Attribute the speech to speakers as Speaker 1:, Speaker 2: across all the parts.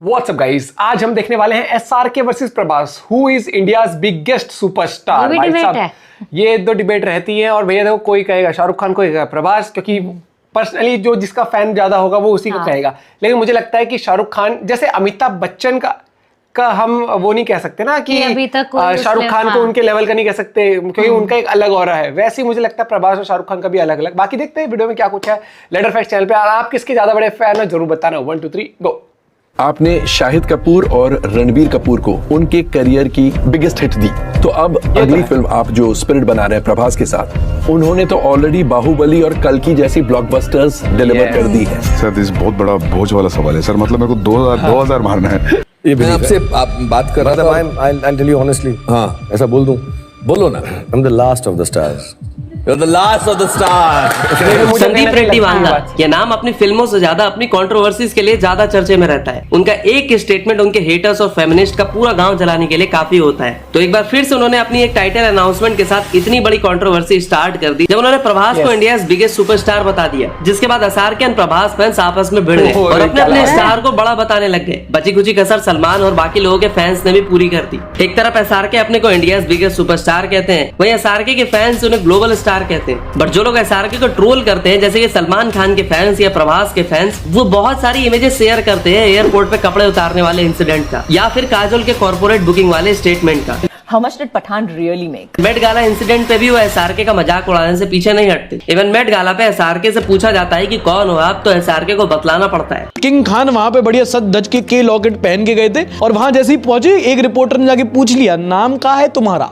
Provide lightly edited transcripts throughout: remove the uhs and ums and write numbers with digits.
Speaker 1: WhatsApp guys, आज हम देखने वाले हैं SRK versus Prabhas, who is India's biggest superstar. भाई साहब, ये दो डिबेट रहती है और भैया देखो, कोई कहेगा शाहरुख खान, कोई कहेगा प्रभास, क्योंकि पर्सनली जो जिसका फैन ज्यादा होगा वो उसी को कहेगा। लेकिन मुझे लगता है कि शाहरुख खान जैसे अमिताभ बच्चन का हम वो नहीं कह सकते ना कि शाहरुख खान को उनके लेवल का नहीं कह सकते, क्योंकि उनका एक अलग ऑरा है। वैसे ही मुझे लगता है प्रभास और शाहरुख खान का भी अलग अलग। बाकी देखते हैं वीडियो में क्या कुछ है लेटर फैक्ट चैनल पे। आप किसके ज्यादा बड़े फैन हो जरूर बताना। 1 2 3 गो।
Speaker 2: आपने शाहिद कपूर और रणबीर कपूर को उनके करियर की बिगेस्ट हिट दी, तो अब अगली फिल्म आप जो स्पिरिट बना रहे हैं प्रभास के साथ, उन्होंने तो ऑलरेडी बाहुबली और कल्कि जैसी ब्लॉकबस्टर्स डिलीवर कर दी है।
Speaker 3: सर इस बहुत बड़ा बोझ वाला सवाल है सर, मतलब मेरे को 2000 मारना है।
Speaker 4: मैं आपसे आप बात कर रहा था।
Speaker 5: I'll tell you honestly,
Speaker 4: हाँ
Speaker 5: ऐसा बोल दूं,
Speaker 4: बोलो ना।
Speaker 5: I'm the last of the stars.
Speaker 4: You're the last of the stars.
Speaker 6: Sandeep Reddy Vanga, ये नाम अपनी फिल्मों से ज्यादा अपनी कंट्रोवर्सीज के लिए ज्यादा चर्चे में रहता है। उनका एक स्टेटमेंट उनके हेटर्स और फेमिनिस्ट का पूरा गांव जलाने के लिए काफी होता है। तो एक बार फिर से उन्होंने अपनी एक टाइटल अनाउंसमेंट के साथ इतनी बड़ी कंट्रोवर्सी स्टार्ट कर दी जब उन्होंने प्रभास को इंडिया बिगेस्ट सुपरस्टार बता दिया, जिसके बाद एसआरके और प्रभास फैंस आपस में भिड़ गए और अपने अपने स्टार को बड़ा बताने लग गए। बची कुची कसर सलमान और बाकी लोगों के फैंस ने भी पूरी कर दी। एक तरफ एसआरके अपने को इंडिया बिगेस्ट सुपरस्टार कहते हैं, वहीं एसआरके के फैंस उन्हें ग्लोबल स्टार कहते हैं। बट जो लोग एसआरके को ट्रोल करते हैं, जैसे कि सलमान खान के फैंस या प्रभास के फैंस, वो बहुत सारी इमेजेस शेयर करते हैं एयरपोर्ट पे कपड़े उतारने वाले इंसिडेंट का, या फिर काजोल के कॉर्पोरेट बुकिंग वाले स्टेटमेंट का।
Speaker 7: How much did Pathaan really make?
Speaker 6: Met Gala incident पे भी वो एसआरके का मजाक उड़ाने से पीछे नहीं हटते। इवन मेट गाला पे एसआरके से पूछा जाता है कि कौन हो आप, तो एसआरके को बतलाना पड़ता है।
Speaker 8: किंग खान वहां पे बढ़िया सज धज के लॉकेट पहन के गए थे, और वहां जैसे ही पहुंचे एक रिपोर्टर ने जाके पूछ लिया, नाम क्या है तुम्हारा?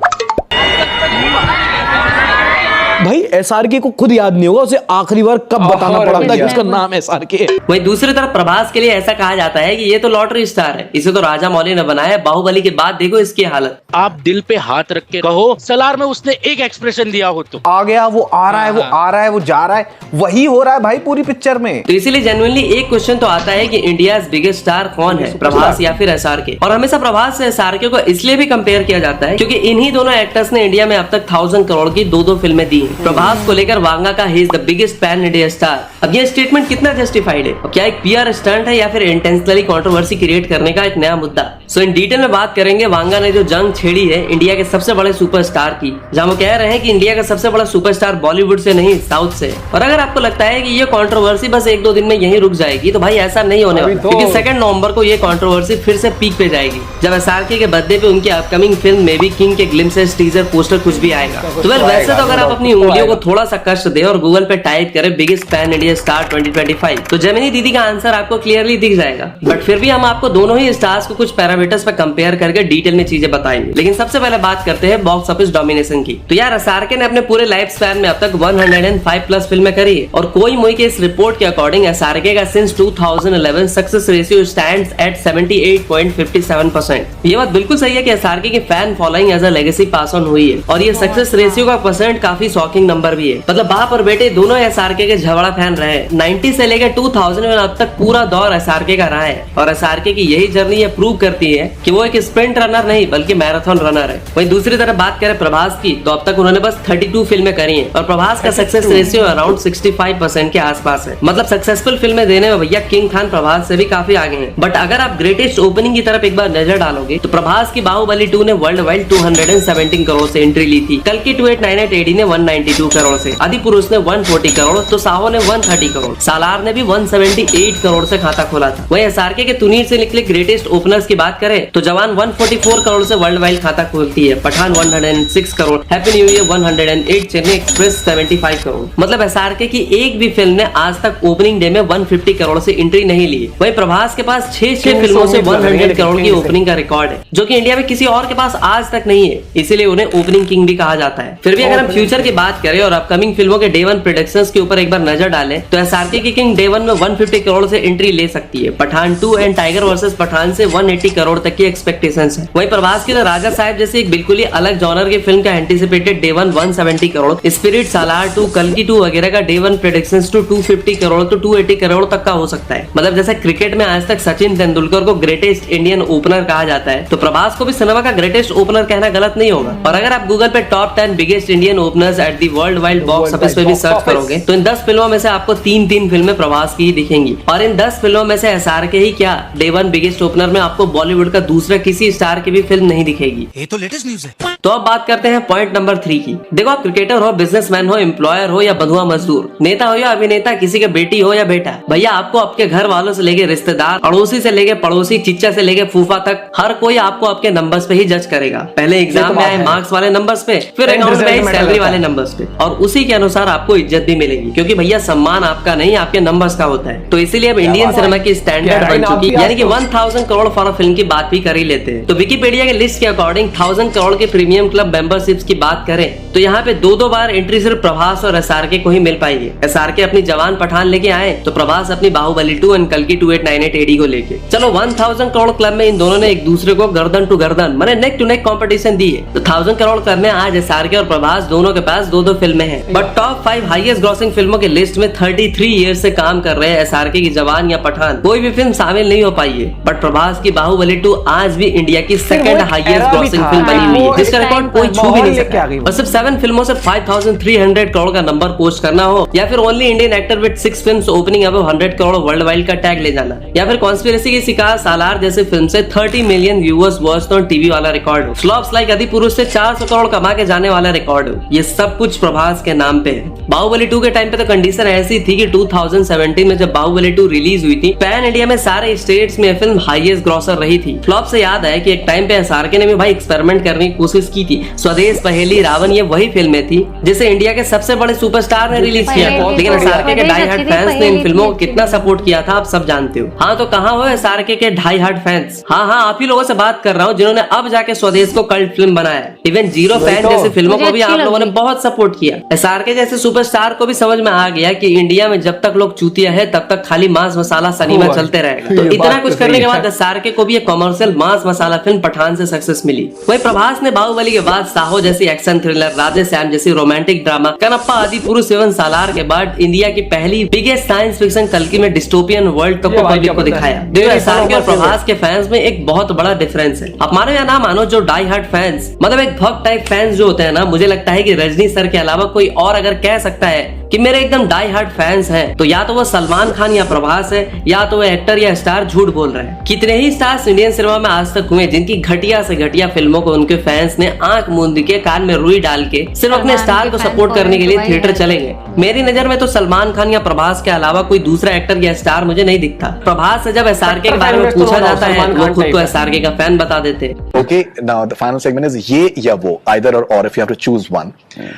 Speaker 8: भाई एसआरके को खुद याद नहीं होगा उसे आखिरी बार कब बताना पड़ा था कि उसका नाम एसआरके है।
Speaker 6: वहीं दूसरी तरफ प्रभास के लिए ऐसा कहा जाता है कि ये तो लॉटरी स्टार है, इसे तो राजा मौली ने बनाया। बाहुबली के बाद देखो इसकी हालत।
Speaker 9: आप दिल पे हाथ रख के कहो, सलार में उसने एक एक्सप्रेशन दिया हो तो
Speaker 5: आ गया, वो आ रहा है, वो आ रहा है, वो जा रहा है, वही हो रहा है भाई पूरी पिक्चर में।
Speaker 6: तो इसीलिए जेन्युइनली एक क्वेश्चन तो आता है कि इंडिया बिगेस्ट स्टार कौन है, प्रभास या फिर एसआरके? और हमेशा प्रभास से एसआरके को इसलिए भी कंपेयर किया जाता है क्योंकि इन्हीं दोनों एक्टर्स ने इंडिया में अब तक 1000 करोड़ की दो फिल्में दी हैं। प्रभास को लेकर वांगा का he is the biggest pan India star. अब ये स्टेटमेंट कितना जस्टिफाइड है? क्या एक पीआर स्टंट है या फिर इंटेंशनली कंट्रोवर्सी क्रिएट करने का एक नया मुद्दा? सो इन डिटेल में बात करेंगे वांगा ने जो जंग छेड़ी है इंडिया के सबसे बड़े सुपरस्टार की, जहां वो कह रहे हैं कि इंडिया का सबसे बड़ा सुपरस्टार बॉलीवुड से नहीं साउथ से। और अगर आपको लगता है कि ये कंट्रोवर्सी बस 1-2 दिन में यहीं रुक जाएगी, तो भाई ऐसा नहीं होने वाला, क्योंकि 2 नवंबर को ये कंट्रोवर्सी फिर से पीक पे जाएगी, जब एसआरके के बर्थडे पे उनकी अपकमिंग फिल्म में भी किंग के ग्लिम्पसेस, टीजर, पोस्टर कुछ भी आएगा। तो वैसे तो अगर आप अपनी उंगलियों को थोड़ा सा कष्ट दे और गूगल पे टाइप करें बिगेस्ट पैन इंडिया स्टार 2025, तो जेमिनी दीदी का आंसर आपको क्लियरली दिख जाएगा। बट फिर भी हम आपको दोनों ही स्टार्स को कुछ पैरामीटर्स पे कंपेयर करके डिटेल में चीजें बताएंगे। लेकिन सबसे पहले बात करते हैं बॉक्स ऑफिस डोमिनेशन की। तो यार एसआरके ने अपने पूरे लाइफ स्पैन में अब तक 105 प्लस फिल्में करी है, और कोई मोई के इस रिपोर्ट के अकॉर्डिंग एसआरके का since 2011 success ratio stands at 78.57%। ये बात बिल्कुल सही है कि एसआरके की fan following as a legacy pass on हुई है, और ये सक्सेस रेशियो का परसेंट काफी शॉकिंग नंबर भी है। मतलब बाप और बेटे दोनों एसआरके के झगड़ा फैन रहे। 90 से लेकर 2000 में अब तक पूरा दौर एसआरके का रहा है, और एसआरके की यही जर्नी ये प्रूव करती है कि वो एक स्प्रिंट रनर नहीं बल्कि मैराथन रनर है। वहीं दूसरी तरफ बात करें प्रभास की, तो अब तक उन्होंने बस 32 फिल्में करी हैं, और प्रभास का सक्सेस रेशियो अराउंड 65% के आसपास है। मतलब सक्सेसफुल फिल्में देने में भैया किंग खान प्रभास से भी काफी आगे हैं। बट अगर आप ग्रेटेस्ट ओपनिंग की तरफ एक बार नजर डालोगे, तो प्रभास की बाहुबली 2 ने वर्ल्ड वाइड 217 करोड़ से एंट्री ली थी। कल की 2898 एडी ने 192 करोड़ से, आदि पुरुष ने 140 करोड़, तो साहो ने 130 करोड़, सालार ने भी 178 करोड़ से खाता खोला था। वहीं एसआरके के तुनीर से निकले ग्रेटेस्ट ओपनर्स की बात करें, तो जवान 144 करोड़ से वर्ल्ड वाइड खाता खोलती है, Pathaan 106 crore, happy new year 108, Chennai express 75 crore. मतलब एसआरके की एक भी फिल्म ने आज तक ओपनिंग डे में 150 करोड़ से एंट्री नहीं ली। वहीं प्रभास के पास 6 फिल्मों से 100 करोड़ की ओपनिंग का रिकॉर्ड है, जो कि इंडिया में किसी और के पास आज तक नहीं है, इसीलिए उन्हें ओपनिंग किंग भी कहा जाता है। फिर भी अगर हम फ्यूचर की बात करें और अपकमिंग फिल्मों के डे 1 प्रेडिक्शंस के ऊपर एक बार नजर डालें, तो एसआरके की किंग डे 1 में 150 करोड़ से एंट्री ले सकती है। Pathaan 2 and Tiger versus Pathaan से 180 करोड़ करोड़ तक की एक्सपेक्टेशंस है। वहीं प्रभास के लिए राजा साहब जैसे एक बिल्कुल ही अलग जॉनर की फिल्म का एंटिसिपेटेड डे 1 170 करोड़, स्पिरिट, सालार 2, कल्कि 2 वगैरह का डे 1 प्रेडिक्शंस टू 250 करोड़ तो 280 करोड़ तक का हो सकता है। मतलब जैसे क्रिकेट में आज तक सचिन तेंदुलकर को ग्रेटेस्ट इंडियन ओपनर कहा जाता है, तो प्रभास को भी सिनेमा का ग्रेटेस्ट ओपनर कहना गलत नहीं होगा। और अगर आप गूगल पे top 10 biggest Indian openers at the world wide box office पे भी सर्च करोगे तो इन 10 फिल्मों में से आपको 3 फिल्में प्रभास की ही दिखेंगी। और इन 10 फिल्मों में से एसआरके ही क्या, डे 1 बिगेस्ट ओपनर में आपको बॉलीवुड का दूसरा किसी स्टार की भी फिल्म नहीं दिखेगी।
Speaker 10: ये तो लेटेस्ट न्यूज़ है।
Speaker 6: तो अब बात करते हैं पॉइंट नंबर 3 की। देखो, आप क्रिकेटर हो, बिजनेसमैन हो, एम्प्लॉयर हो या बंधुआ मजदूर, नेता हो या अभिनेता, किसी के बेटी हो या बेटा, भैया आपको आपके घर वालों से लेके रिश्तेदार, अड़ोसी से लेके पड़ोसी, चिच्चा से लेके फूफा तक हर कोई आपको आपके नंबर्स पे ही जज करेगा। पहले एग्जाम में आए मार्क्स वाले नंबर्स पे, फिर अकाउंट में आए सैलरी वाले नंबर्स पे, और उसी के अनुसार आपको इज्जत भी मिलेगी, क्योंकि भैया सम्मान आपका नहीं आपके नंबर्स का होता है। तो इसीलिए अब इंडियन सिनेमा की स्टैंडर्ड बन चुकी है, यानी कि 1000 करोड़ फॉर फिल्म की बात भी कर ही लेते हैं। तो विकिपीडिया के लिस्ट के अकॉर्डिंग 1000 करोड़ के प्रीमियम क्लब मेंबरशिप्स की बात करें तो यहाँ पे 2 बार एंट्री सिर्फ प्रभास और एसआरके को ही मिल पाएगी। एसआरके अपनी जवान पठान लेके आए तो प्रभास अपनी बाहुबली 2 एंड कल्कि 2898 AD को लेके। चलो 1000 करोड़ क्लब में इन दोनों ने एक दूसरे को गर्दन टू गर्दन माने नेक टू नेक कंपटीशन दी है। तो 1000 करोड़ क्लब में आज एसआरके और प्रभास दोनों के पास 2 फिल्में हैं। बट टॉप 5 हाईएस्ट ग्रॉसिंग फिल्मों की लिस्ट में 33 ईयर्स से काम कर रहे हैं एसआरके की जवान या पठान कोई भी फिल्म शामिल नहीं हो पाई है। बट प्रभास की बाहुबली 2 आज भी इंडिया की सेकंड हाईएस्ट ग्रॉसिंग फिल्म बनी हुई है, जिसका रिकॉर्ड कोई छू भी नहीं सकता। और सिर्फ 7 फिल्मों से 5300 करोड़ का नंबर पोस्ट करना हो, या फिर only Indian actor with 6 films opening above 100 crore world wide का टैग ले जाना, या फिर कॉन्स्पिरेसी की शिकार सालार जैसे फिल्म से 30 million viewers watched on TV वाला रिकॉर्ड हो, फ्लॉप्स लाइक आदिपुरुष से 400 करोड़ कमा के जाने वाला रिकॉर्ड हो, ये सब कुछ प्रभास के नाम पे है। बाहुबली 2 के टाइम पे तो कंडीशन ऐसी थी कि 2017 में जब बाहुबली 2 रिलीज हुई थी, पैन इंडिया में सारे स्टेट्स में फिल्म हाईएस्ट ग्रॉसर रही थी। फ्लॉप से याद है कि एक टाइम पे एसआरके ने भी भाई एक्सपेरिमेंट करने की कोशिश की थी। स्वदेश, पहेली, रावण ये वही फिल्में थी जिसे इंडिया के सबसे बड़े सुपरस्टार ने रिलीज किया था, लेकिन एसआरके के डाई हार्ड फैंस ने इन फिल्मों को कितना सपोर्ट किया था आप सब जानते हो। हाँ, तो कहाँ हो एसआरके के डाई हार्ड फैंस? हाँ, आप ही लोगों से बात कर रहा हूँ जिन्होंने अब जाके स्वदेश को कल्ट फिल्म बनाया। इवन जीरो फैन जैसी फिल्मों को भी आप लोगों ने बहुत सपोर्ट किया। एसआरके जैसे सुपरस्टार को भी समझ में आ गया कि इंडिया में जब तक लोग चूतिया है तब तक खाली मांस मसाला सिनेमा चलते रहेगा। तो इतना कुछ करने के बाद एसआरके को भी एक कमर्शियल मांस मसाला फिल्म पठान से सक्सेस मिली। वही प्रभास ने बाहुबली के बाद साहो जैसी एक्शन थ्रिलर, राधे श्याम जैसी रोमांटिक ड्रामा, कनप्पा आदि पुरुष एवं सालार के बाद इंडिया की पहली बिगेस्ट साइंस फिक्शन कल्कि में डिस्टोपियन वर्ल्ड को पब्लिक को दिखाया। देखो, एसआरके और प्रभास के फैंस में एक बहुत बड़ा डिफरेंस है। आप मानो या ना मानो, जो डाई हार्ड फैंस मतलब एक भक्त टाइप फैंस जो होते हैं ना, मुझे लगता है कि रजनी सर के अलावा कोई और अगर कह सकता है कि मेरे एकदम डाई हार्ड फैंस हैं, तो या तो वो सलमान खान या प्रभास है, या तो वो एक्टर या स्टार झूठ बोल रहे हैं। कितने ही स्टार्स इंडियन सिनेमा में आज तक हुए जिनकी घटिया से घटिया फिल्मों को उनके फैंस ने आंख मूंद के कान में रुई डाल के सिर्फ अपने स्टार को सपोर्ट करने के लिए थिएटर चले गए। मेरी नजर में तो सलमान खान या प्रभास के अलावा कोई दूसरा एक्टर या स्टार मुझे नहीं दिखता। प्रभास से जब एसआरके के बारे में पूछा जाता है वो खुद तो एसआरके का फैन बता देते।
Speaker 11: Okay, now the final segment is ये या वो, either or if you have to choose one.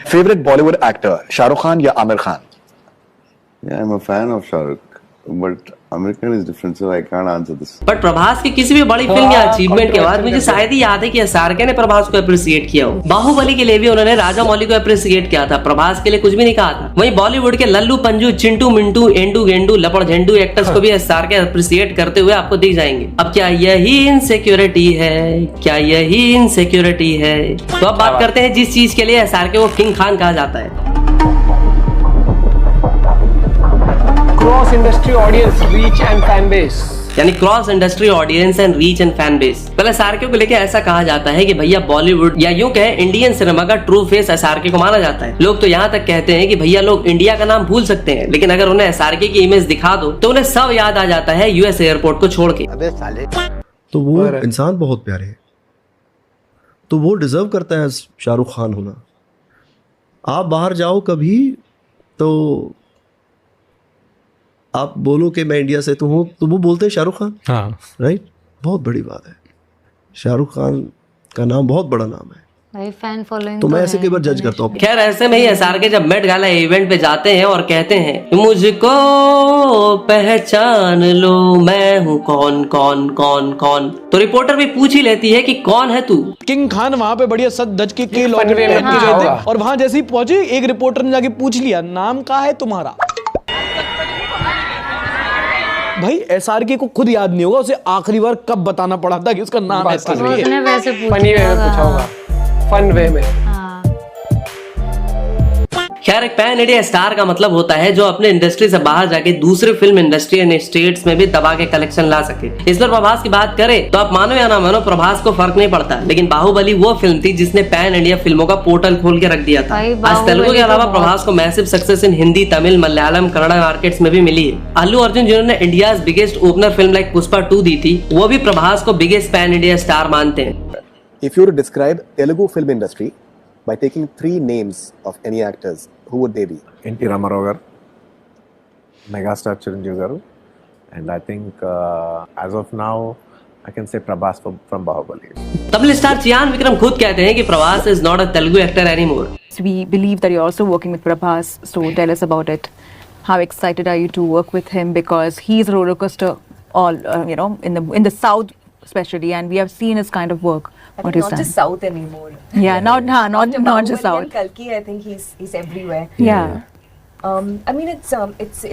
Speaker 11: Favorite Bollywood actor, Shahrukh Khan या Aamir Khan?
Speaker 3: Yeah, I'm a fan of Shahrukh, but American is different, so I can't answer this.
Speaker 6: But Prabhas की किसी भी बड़ी film या achievement के बाद मुझे शायद ही याद है कि एसआरके ने प्रभास को अप्रिशिएट किया हो। बाहुबली के लिए भी उन्होंने राजा मौली को अप्रिशिएट किया था, प्रभास के लिए कुछ भी नहीं कहा था। वहीं बॉलीवुड के लल्लू पंजू, चिंटू मिंटू, एंडू गेंडू, लपड़ झंडू एक्टर्स को भी एसआरके अप्रिशिएट करते हुए आपको दिख जाएंगे। अब क्या यही इनसिक्योरिटी है? क्या यही इनसिक्योरिटी है? तो अब बात करते हैं जिस चीज के लिए एसआरके को किंग खान कहा जाता है।
Speaker 1: Cross industry audience, reach and fan base,
Speaker 6: यानी cross industry audience and reach and fan base. पहले एसआरके को लेके ऐसा कहा जाता है कि भैया बॉलीवुड या यूं कहे इंडियन सिनेमा का ट्रू फेस एसआरके को माना जाता है। लोग तो यहाँ तक कहते हैं कि भैया लोग इंडिया का नाम भूल सकते हैं, लेकिन अगर उन्हें एसआरके की इमेज दिखा दो तो उन्हें सब याद आ जाता है यूएस एयरपोर्ट को छोड़ के।
Speaker 12: अबे साले, तो वो इंसान बहुत प्यारे है, तो वो डिजर्व करता है शाहरुख खान होना। आप बाहर जाओ कभी तो आप बोलो कि मैं इंडिया से तो हूँ, तो वो बोलते हैं शाहरुख खान। हाँ, राइट, बहुत बड़ी बात है। शाहरुख खान का नाम बहुत बड़ा नाम है भाई, फैन फॉलोइंग तो मैं ऐसे कई बार जज करता हूँ।
Speaker 6: खैर, ऐसे में ही एसआरके जब मेट गाला इवेंट पे जाते हैं और कहते हैं मुझको पहचान लो, मैं हूँ कौन कौन कौन कौन, तो रिपोर्टर भी पूछ ही लेती है कि कौन है तू।
Speaker 8: किंग खान वहाँ पे बढ़िया सद दज के लॉकेट पहन के गए थे, और वहाँ जैसे ही पहुंचे एक रिपोर्टर ने जाके पूछ लिया नाम क्या है तुम्हारा। भाई SRK को खुद याद नहीं होगा उसे आखिरी बार कब बताना पड़ा था कि उसका नाम SRK है।
Speaker 1: फनी वे में पूछा होगा, फन वे में।
Speaker 6: खैर, एक पैन इंडिया स्टार का मतलब होता है जो अपने इंडस्ट्री से बाहर जाके दूसरे फिल्म इंडस्ट्री एंड स्टेट्स में भी दबा के कलेक्शन ला सके। इस पर प्रभास की बात करें तो आप मानो या ना मानो, प्रभास को फर्क नहीं पड़ता, लेकिन बाहुबली वो फिल्म थी जिसने पैन इंडिया फिल्मों का पोर्टल खोल के रख दिया था। आज तेलुगु के अलावा प्रभास को massive success in Hindi, Tamil, Malayalam, Kannada markets में भी मिली है। अल्लू अर्जुन जिन्होंने India biggest opener film like Pushpa 2 दी थी, वो भी प्रभास को बिगेस्ट पैन इंडिया स्टार मानते हैं।
Speaker 11: If you were to describe Telugu film industry by taking 3 names of any actors, who would they be?
Speaker 10: N.T. Ramarao garu, megastar Chiranjeevi garu, and I think as of now I can say Prabhas from Bahubali.
Speaker 6: Tamil star Chiyaan Vikram खुद कहते हैं कि Prabhas is not a Telugu actor anymore.
Speaker 7: We believe that you're also working with Prabhas, so tell us about it. How excited are you to work with him, because he's a roller coaster all in the south especially, and we have seen his kind of work. What is
Speaker 13: not
Speaker 7: that?
Speaker 13: just South anymore.
Speaker 7: Yeah, not just South.
Speaker 13: Kalki, I think he's everywhere.
Speaker 7: Yeah.
Speaker 13: I mean, it's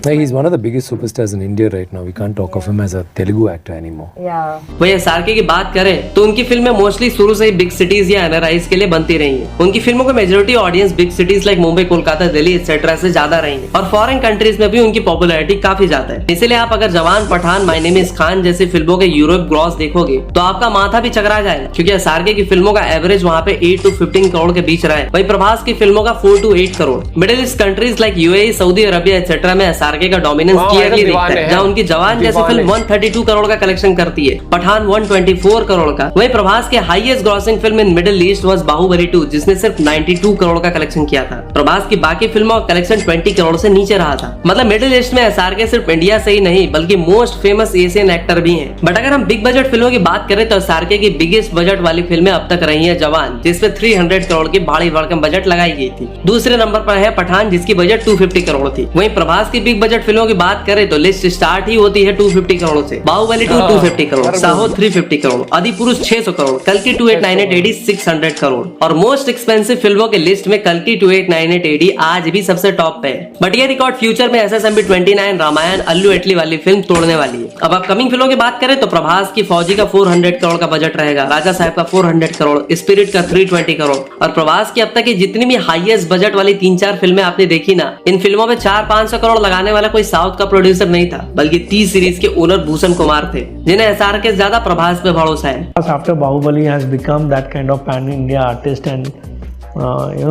Speaker 14: like he's one of the biggest superstars in India right now. We can't talk of him as a Telugu actor anymore.
Speaker 13: Yeah.
Speaker 6: वही SRK की बात करें तो उनकी फिल्में mostly शुरू से ही big cities या एनआरआईज के लिए बनती रही हैं। उनकी फिल्मों का majority audience big cities like Mumbai, Kolkata, Delhi etcetera से ज्यादा रही है, और फॉरेन कंट्रीज में भी उनकी पॉपुलैरिटी काफी ज्यादा है। इसलिए आप अगर Jawan, Pathaan, My Name Is Khan जैसी फिल्मों के यूरोप ग्रॉस देखोगे तो आपका माथा भी चकरा जाएगा, क्योंकि SRK की फिल्मों का एवरेज वहाँ पे 8 to 15 करोड़ के बीच रहा है। वही प्रभास की फिल्मों का 4 to 8 crore. Middle east countries like UAE, Saudi Arabia etcetera में SRK का डोमिनेंस क्लियरली दिखता है, जहाँ उनकी जवान जैसी फिल्म 132 करोड़ का कलेक्शन करती है, पठान 124 करोड़ का। वही प्रभास के highest grossing film in Middle East was Baahubali 2, जिसने सिर्फ 92 करोड़ का कलेक्शन किया था। प्रभास की बाकी फिल्मों का कलेक्शन 20 करोड़ से नीचे रहा था। मतलब मिडिल ईस्ट में SRK सिर्फ इंडिया से ही नहीं बल्कि मोस्ट फेमस एशियन एक्टर भी हैं। बट अगर हम बिग बजट फिल्मों की बात करें तो SRK की बिगेस्ट बजट वाली फिल्में अब तक रही है जवान, जिसपे 300 करोड़ की भारी भरकम बजट लगाई गई थी। दूसरे नंबर पर है पठान, जिसकी बजट 250 करोड़ थी। वहीं प्रभास की बिग बजट फिल्मों की बात करें तो लिस्ट स्टार्ट ही होती है 250 करोड़ से। बाहुबली 2 250 करोड़, साहो 350 करोड़, आदिपुरुष 600 करोड़, कल्कि 2898 AD 600 करोड़, और मोस्ट एक्सपेंसिव फिल्मों के लिस्ट में कल्कि 2898 AD आज भी सबसे टॉप पे है। बट ये रिकॉर्ड फ्यूचर में SSMB 29, रामायण, अल्लू एटली वाली फिल्म तोड़ने वाली है। अब अपकमिंग फिल्मों की बात करें तो प्रभास की फौजी का 400 करोड़ का बजट रहेगा, राजा साहब का 400 करोड़, स्पिरिट का 320 करोड़, और प्रभास की अब तक की जितनी भी हाईएस्ट बजट वाली 3-4 फिल्में आपने देखी ना, इन फिल्मों में 400-500 करोड़ लगाने वाला कोई साउथ का प्रोड्यूसर नहीं था, बल्कि 30 सीरीज के ओनर भूषण कुमार थे, जिन्हें SRK से ज्यादा प्रभास पे भरोसा है।
Speaker 15: After Bahubali has become that kind of pan India artist, and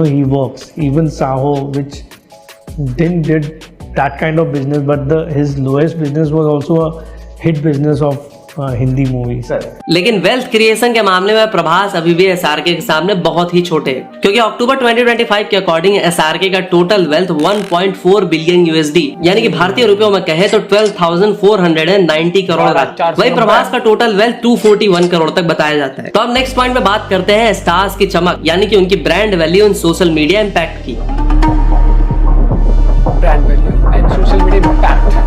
Speaker 15: he works. Even Saho, which did that kind of business, but his lowest business was also a hit business of Hindi movies.
Speaker 6: लेकिन wealth creation के मामले में प्रभास अभी भी SRK के सामने बहुत ही छोटे हैं, क्योंकि अक्टूबर 2025 के अकॉर्डिंग SRK का टोटल वेल्थ 1.4 बिलियन USD यानी कि भारतीय रुपयों में कहे तो 12,490 करोड़ है। वही प्रभास का टोटल वेल्थ 241 करोड़ तक बताया जाता है। तो अब नेक्स्ट पॉइंट में बात करते हैं स्टार्स की चमक, यानी कि उनकी brand value and social media impact की।
Speaker 1: Brand value and social media impact.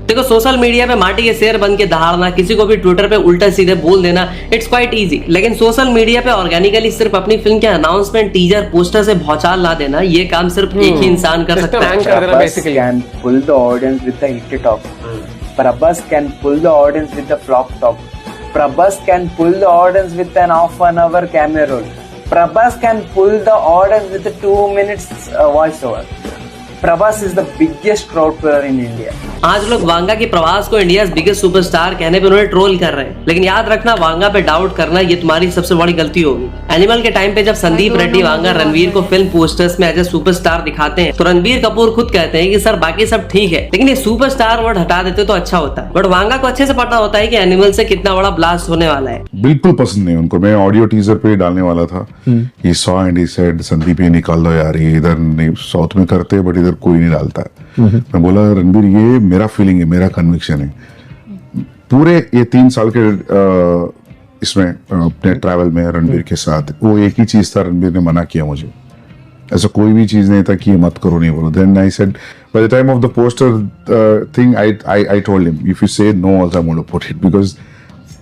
Speaker 6: देखो, सोशल मीडिया पे माटी के शेर बन के दहाड़ना, किसी को भी ट्विटर पे उल्टा सीधे बोल देना, इट्स क्वाइट इजी। लेकिन सोशल मीडिया पे ऑर्गेनिकली सिर्फ अपनी फिल्म के अनाउंसमेंट, टीजर, पोस्टर से भौचाल ला देना, ये काम सिर्फ एक ही इंसान कर सकता है।
Speaker 16: Prabhas can pull the audience with the hit talk. Prabhas can pull the audience with the flop talk. Prabhas can pull the audience with an half-an-hour cameo roll. Prabhas can pull the audience with a 2 minutes voiceover. Prabhas is the biggest crowd puller in India.
Speaker 6: आज लोग वांगा की प्रभास को India biggest superstar कहने पे उन्हें troll कर रहे हैं, लेकिन याद रखना वांगा पे डाउट करना ये तुम्हारी सबसे बड़ी गलती होगी। एनिमल के टाइम पे जब संदीप रेड्डी वांगा रणवीर को फिल्म पोस्टर्स में एज ए सुपरस्टार दिखाते हैं तो रणबीर कपूर खुद कहते हैं कि सर बाकी सब ठीक है, लेकिन ये सुपरस्टार वर्ड हटा देते तो अच्छा होता। बट वांगा को अच्छे से पता होता है कि एनिमल से कितना बड़ा ब्लास्ट होने वाला है।
Speaker 17: बिल्कुल पसंद नहीं उनको। मैं ऑडियो टीजर पे डालने वाला था, he saw and he said Sandeep ये निकाल दो यार, ये इधर नहीं, साउथ में करते हैं बट इधर कोई नहीं डालता है। मैं बोला रणबीर ये मेरा फीलिंग है, मेरा कन्विक्शन है। पूरे ये 3 साल के इसमें अपने ट्रैवल में रणबीर के साथ वो एक ही चीज था, रणबीर ने मना किया मुझे, ऐसा कोई भी चीज नहीं था कि ये मत करो, नहीं बोलो। Then I said by the time of the poster thing I told him if you say no also I want to put it because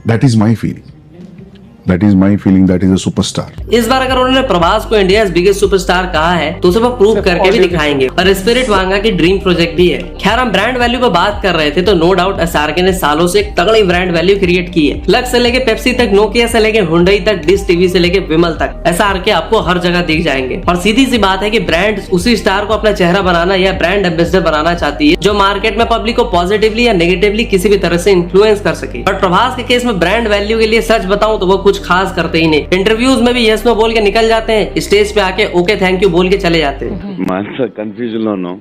Speaker 17: that is my feeling. That is my feeling. That is a superstar.
Speaker 6: इस बार अगर उन्होंने प्रभास को India biggest superstar कहा है तो उसे वो prove करके भी दिखाएंगे और स्पिरिट वांगा की ड्रीम प्रोजेक्ट भी है। खैर हम ब्रांड वैल्यू पर बात कर रहे थे तो नो डाउट एसआरके ने सालों से एक तगड़ी ब्रांड वैल्यू क्रिएट की है। लक्स से लेके पेप्सी तक, नोकिया से लेके हुंडई तक, डिश टीवी से लेके विमल तक, एसआरके आपको हर जगह दिख जाएंगे। और सीधी सी बात है कि ब्रांड उसी स्टार को अपना चेहरा बनाना या ब्रांड एम्बेसडर बनाना चाहती है जो मार्केट में पब्लिक को पॉजिटिवली या नेगेटिवली किसी भी तरह से इन्फ्लुएंस कर सके। और प्रभास के केस में ब्रांड वैल्यू के लिए सच बताऊं तो वो कुछ खास करते ही नहीं। इंटरव्यूज में भी यस नो बोल के निकल जाते हैं, स्टेज पे आके ओके थैंक यू बोल के चले जाते हैं।
Speaker 3: मानसा कंफ्यूजन లో ఉన్నాం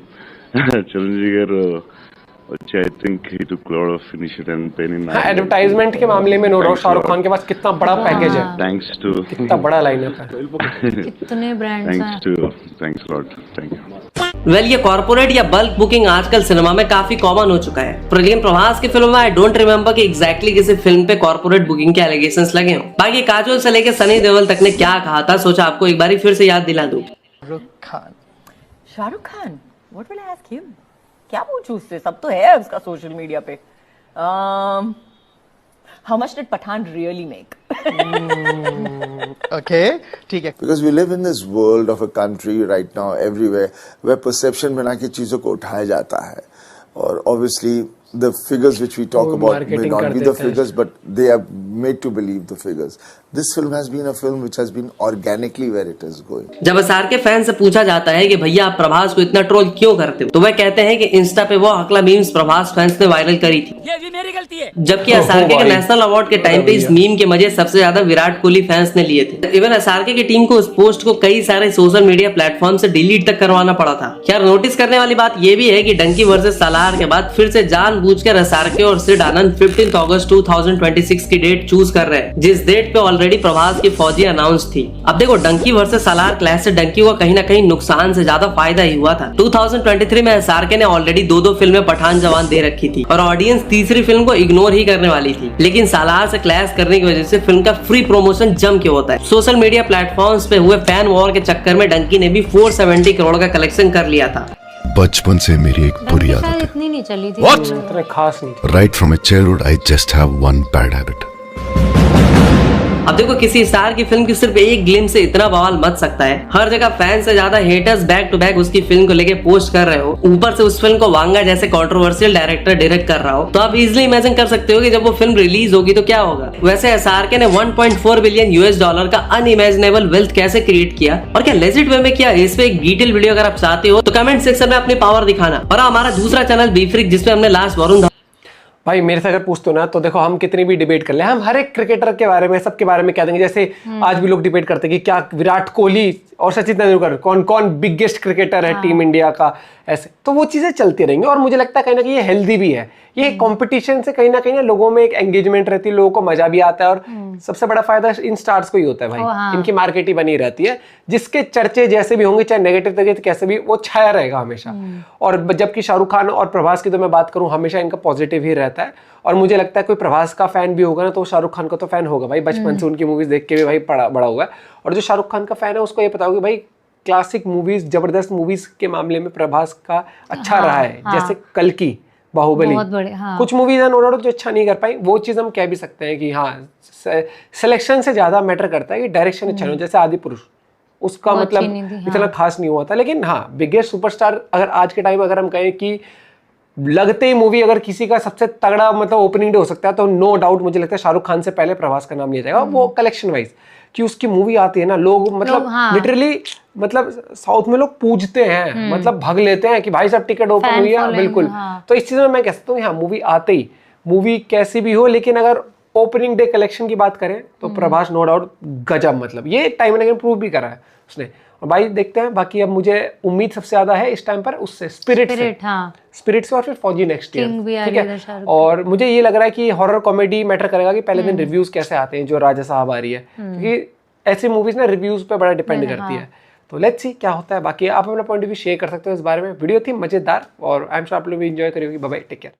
Speaker 3: చిరంజీవి గారు వచ్చి I think he took lot of initiative and pain in
Speaker 1: advertisement के मामले में नो डाउट शाहरुख खान के पास कितना बड़ा पैकेज है,
Speaker 3: थैंक्स टू
Speaker 1: कितना बड़ा लाइनअप है,
Speaker 18: कितने ब्रांड्स हैं।
Speaker 3: Thanks lot, thank you.
Speaker 6: Well ये कॉर्पोरेट या बल्क बुकिंग आजकल सिनेमा में काफी कॉमन हो चुका है। पर लेकिन प्रभास की फिल्म में आई डोंट रिमेम्बर कि एग्जैक्टली किसी फिल्म पे कॉर्पोरेट बुकिंग के एलिगेशंस लगे हों। बाकी काजोल से लेके सनी देओल तक ने क्या कहा था, सोचा आपको एक बारी फिर से याद दिला दूं।
Speaker 19: Shahrukh Khan, what will I ask him? क्या पूछूं उससे, सब तो है उसका सोशल मीडिया पे। How much did Pathaan really make?
Speaker 20: Okay, ठीक है। Because we live in this world of a country right now everywhere where perception बना के चीजों को उठाया जाता है और obviously the figures which we talk about may not be the figures but they are made to believe the figures. This film has been a film which has been organically where it is going.
Speaker 6: जब SRK fan से पूछा जाता है कि भैया आप प्रभास को इतना ट्रोल क्यों करते हो तो वह कहते हैं कि इंस्टा पे वो हकला मीम्स प्रभास फैंस ने वायरल करी थी। ये भी मेरी गलती है। जबकि एसआरके के नेशनल अवार्ड के टाइम पे इस मीम के मजे सबसे ज्यादा विराट कोहली फैंस ने लिए थे। इवन एसआरके की टीम को उस पोस्ट को कई सारे सोशल मीडिया प्लेटफॉर्म से डिलीट तक करवाना पड़ा था। यार नोटिस करने वाली बात ये भी है कि डंकी वर्सेस सालार के बाद फिर से जानबूझकर एसआरके और सिड आनंद 15 अगस्त 2026 की डेट चूज कर रहे हैं, जिस डेट पे ऑलरेडी प्रभास की फौजी अनाउंस थी। अब देखो डंकी वर्सेस सालार क्लैश से डंकी को कहीं ना कहीं नुकसान से ज्यादा फायदा ही हुआ था। 2023 में एसआरके ने ऑलरेडी दो फिल्में पठान जवान दे रखी थी और ऑडियंस तीसरी फिल्म को इग्नोर ही करने वाली थी, लेकिन सालार से क्लैश करने की वजह से फिल्म का फ्री प्रमोशन जम के होता है। सोशल मीडिया प्लेटफॉर्म्स पे हुए फैन वॉर के चक्कर में डंकी ने भी 470 करोड़ का कलेक्शन कर लिया था।
Speaker 21: बचपन से मेरी एक बुरी आदत है।
Speaker 18: इतनी नहीं चली थी।
Speaker 21: What?
Speaker 1: इतने खास नहीं थी।
Speaker 21: Right from my childhood, I just have one bad habit.
Speaker 6: अब देखो किसी स्टार की फिल्म की सिर्फ एक ग्लिम्स से इतना बवाल मच सकता है। हर जगह फैन से ज्यादा हेटर्स बैक टू बैक उसकी फिल्म को लेके पोस्ट कर रहे हो, ऊपर से उस फिल्म को वांगा जैसे कंट्रोवर्शियल डायरेक्टर डायरेक्ट कर रहा हो, तो आप इजीली इमेजिन कर सकते हो कि जब वो फिल्म रिलीज होगी तो क्या होगा। वैसे एसआरके ने 1.4 बिलियन US$ का अनइमेजिनेबल वेल्थ कैसे क्रिएट किया और क्या लेजिट वे में किया, इस पे एक डिटेल वीडियो अगर आप चाहते हो तो कमेंट सेक्शन में अपनी पावर दिखाना। और हमारा दूसरा चैनल बीफ्रिक जिसमें हमने लास्ट वरुण
Speaker 1: भाई मेरे से अगर पूछते हो ना तो देखो हम कितनी भी डिबेट कर ले, हम हर एक क्रिकेटर के बारे में सबके बारे में कह देंगे। जैसे आज भी लोग डिबेट करते हैं कि क्या विराट कोहली और सचिन तेंदुलकर कौन कौन बिगेस्ट क्रिकेटर है टीम इंडिया का, ऐसे तो वो चीजें चलती रहेंगी। और मुझे लगता है कहीं ना कहीं ये हेल्दी भी है। ये कंपटीशन से कहीं ना कहीं लोगों में एक एंगेजमेंट रहती है, लोगों को मजा भी आता है और सबसे बड़ा फायदा इन स्टार्स को ही होता है भाई। इनकी मार्केट ही बनी रहती है, जिसके चर्चे जैसे भी होंगे चाहे नेगेटिव तरीके कैसे भी, वो छाया रहेगा हमेशा। और जबकि शाहरुख खान और प्रभास की तो मैं बात करूं हमेशा इनका पॉजिटिव ही रहता है। और मुझे लगता है कोई प्रभास का फैन भी होगा ना तो शाहरुख खान का तो फैन होगा भाई, बचपन से उनकी मूवीज देख के भी भाई बड़ा हुआ है। और जो शाहरुख खान का फैन है उसको ये पता होगा भाई क्लासिक मूवीज, जबरदस्त मूवीज के मामले में प्रभास का अच्छा रहा है। जैसे कल्कि, बाहुबली, कुछ मूवीज है नो डाउट जो अच्छा नहीं कर पाई, वो चीज हम कह भी सकते हैं कि हाँ सिलेक्शन से ज्यादा मैटर करता है कि डायरेक्शन अच्छा नहीं हो। जैसे आदि पुरुष, उसका मतलब इतना खास नहीं हुआ था, लेकिन हाँ बिगेस्ट सुपरस्टार अगर आज के टाइम अगर हम कहें कि लगते ही मूवी अगर किसी का सबसे तगड़ा मतलब ओपनिंग डे हो सकता है तो नो डाउट मुझे लगता है शाहरुख खान से पहले प्रभास का नाम लिया जाएगा। वो कलेक्शन वाइज कि उसकी मूवी आती है ना, लोग मतलब लिटरली मतलब साउथ में लोग पूजते हैं, मतलब भाग लेते हैं कि भाई साहब टिकट ओपन हुई है बिल्कुल। तो इस चीज में मैं कह सकता हूँ हाँ मूवी आते ही, मूवी कैसी भी हो, लेकिन अगर ओपनिंग डे कलेक्शन की बात करें तो प्रभास नो डाउट गजब, मतलब ये टाइम एंड अगेन प्रूव भी करा है उसने। और भाई देखते हैं बाकी, अब मुझे उम्मीद सबसे ज्यादा है इस टाइम पर उससे स्पिरिट से और फिर फौजी नेक्स्ट ईयर, ठीक है। और मुझे ये लग रहा है कि हॉरर कॉमेडी मैटर करेगा कि पहले दिन रिव्यूज कैसे आते हैं जो राजा साहब आ रही है, क्योंकि ऐसी मूवीज ना रिव्यूज पे बड़ा डिपेंड करती है। तो लेट्स सी क्या होता है। बाकी आप अपना पॉइंट ऑफ व्यू शेयर कर सकते हो इस बारे में। वीडियो थी मजेदार और आई एम श्योर आप लोग भी एंजॉय करेंगे। Bye bye, take care.